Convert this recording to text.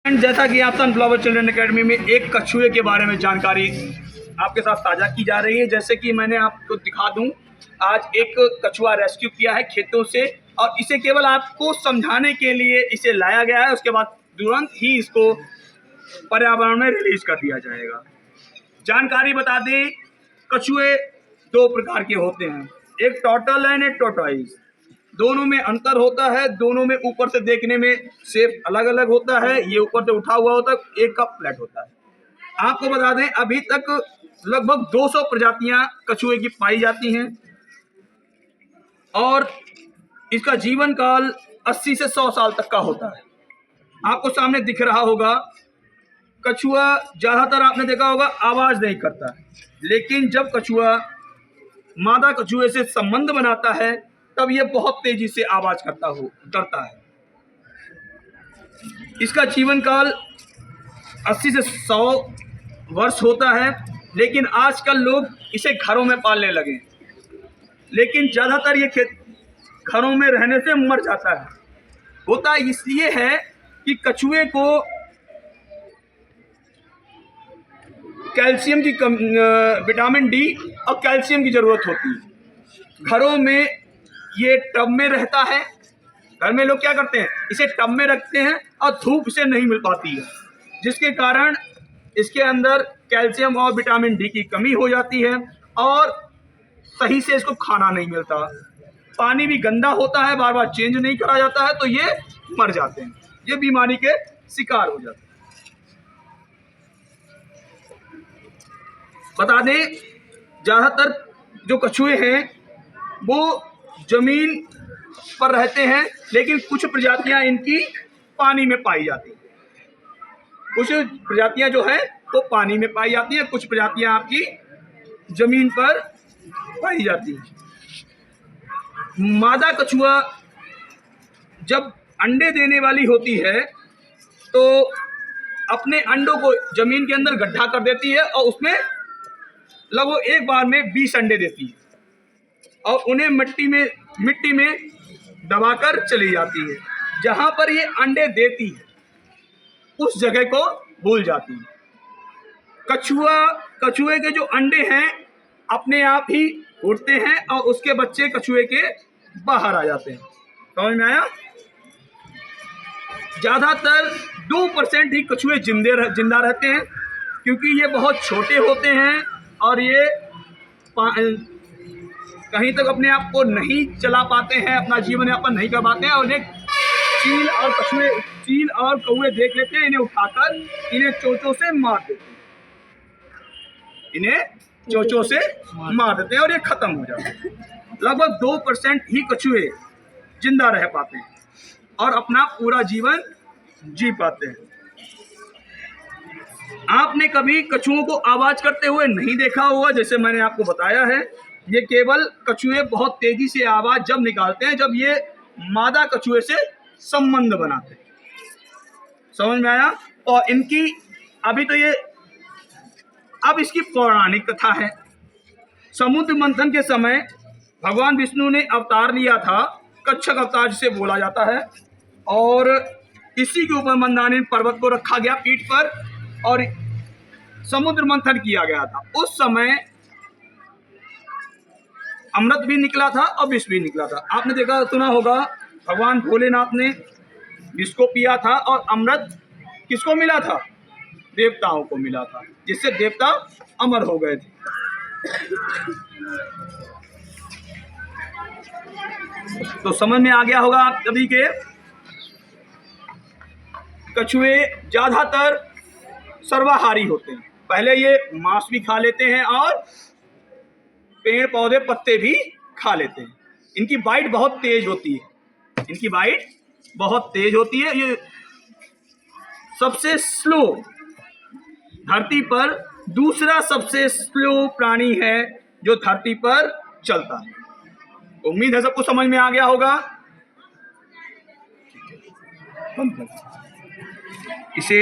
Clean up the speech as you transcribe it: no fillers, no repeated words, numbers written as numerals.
जैसा कि आप सनफ्लावर चिल्ड्रन एकेडमी में एक कछुए के बारे में जानकारी आपके साथ साझा की जा रही है। जैसे कि मैंने आपको दिखा दूं, आज एक कछुआ रेस्क्यू किया है खेतों से और इसे केवल आपको समझाने के लिए इसे लाया गया है। उसके बाद तुरंत ही इसको पर्यावरण में रिलीज कर दिया जाएगा। जानकारी बता दें, कछुए दो प्रकार के होते हैं, एक टर्टल एंड एक टॉर्टोइज। दोनों में अंतर होता है, दोनों में ऊपर से देखने में शेप अलग अलग होता है। ये ऊपर से उठा हुआ होता है, एक का फ्लैट होता है। आपको बता दें, अभी तक लगभग 200 प्रजातियां कछुए की पाई जाती हैं और इसका जीवन काल 80 से 100 साल तक का होता है। आपको सामने दिख रहा होगा, कछुआ ज्यादातर आपने देखा होगा आवाज नहीं करता, लेकिन जब कछुआ मादा कछुए से संबंध बनाता है तब ये बहुत तेजी से आवाज करता है। इसका जीवन काल 80 से 100 वर्ष होता है, लेकिन आजकल लोग इसे घरों में पालने लगे, लेकिन ज़्यादातर ये घरों में रहने से मर जाता है। होता इसलिए है कि कछुए को कैल्शियम की विटामिन डी और कैल्शियम की ज़रूरत होती है। घरों में ये टब में रहता है। घर में लोग क्या करते हैं, इसे टब में रखते हैं और धूप इसे नहीं मिल पाती है, जिसके कारण इसके अंदर कैल्शियम और विटामिन डी की कमी हो जाती है और सही से इसको खाना नहीं मिलता। पानी भी गंदा होता है, बार बार चेंज नहीं करा जाता है, तो ये मर जाते हैं, ये बीमारी के शिकार हो जाते हैं। बता दें, ज़्यादातर जो कछुए हैं वो जमीन पर रहते हैं, लेकिन कुछ प्रजातियां इनकी पानी में पाई जाती हैं। कुछ प्रजातियां जो है वो पानी में पाई जाती हैं, कुछ प्रजातियां आपकी जमीन पर पाई जाती हैं। मादा कछुआ जब अंडे देने वाली होती है तो अपने अंडों को जमीन के अंदर गड्ढा कर देती है और उसमें लगभग एक बार में 20 अंडे देती है और उन्हें मिट्टी में दबाकर चली जाती है। जहां पर ये अंडे देती है उस जगह को भूल जाती है। कछुए के जो अंडे हैं अपने आप ही उड़ते हैं और उसके बच्चे कछुए के बाहर आ जाते हैं। समझ में आया? ज्यादातर 2% ही कछुए जिंदा रहते हैं, क्योंकि ये बहुत छोटे होते हैं और ये कहीं तक अपने आप को नहीं चला पाते हैं, अपना जीवन यापन नहीं कर पाते हैं और इन्हें चील और कौवे देख लेते हैं, इन्हें उठाकर इन्हें चोंचों से मार देते हैं और ये खत्म हो जाते हैं। लगभग 2% ही कछुए जिंदा रह पाते हैं और अपना पूरा जीवन जी पाते हैं। आपने कभी कछुओं को आवाज करते हुए नहीं देखा होगा, जैसे मैंने आपको बताया है। ये केवल कछुए बहुत तेजी से आवाज जब निकालते हैं जब ये मादा कछुए से संबंध बनाते हैं। समझ में आया? और इनकी अब इसकी पौराणिक कथा है। समुद्र मंथन के समय भगवान विष्णु ने अवतार लिया था, कच्छप अवतार जिसे बोला जाता है, और इसी के ऊपर मंदाकिनी पर्वत को रखा गया पीठ पर और समुद्र मंथन किया गया था। उस समय अमृत भी निकला था और विष भी निकला था। आपने देखा सुना होगा, भगवान भोलेनाथ ने विष को पिया था और अमृत किसको मिला था? देवताओं को मिला था, जिससे देवता अमर हो गए थे। तो समझ में आ गया होगा आप सभी के, कछुए ज्यादातर सर्वाहारी होते हैं। पहले ये मांस भी खा लेते हैं और पेड़ पौधे पत्ते भी खा लेते हैं। इनकी बाइट बहुत तेज होती है। ये सबसे स्लो, धरती पर दूसरा सबसे स्लो प्राणी है जो धरती पर चलता है। उम्मीद है सबको समझ में आ गया होगा। इसे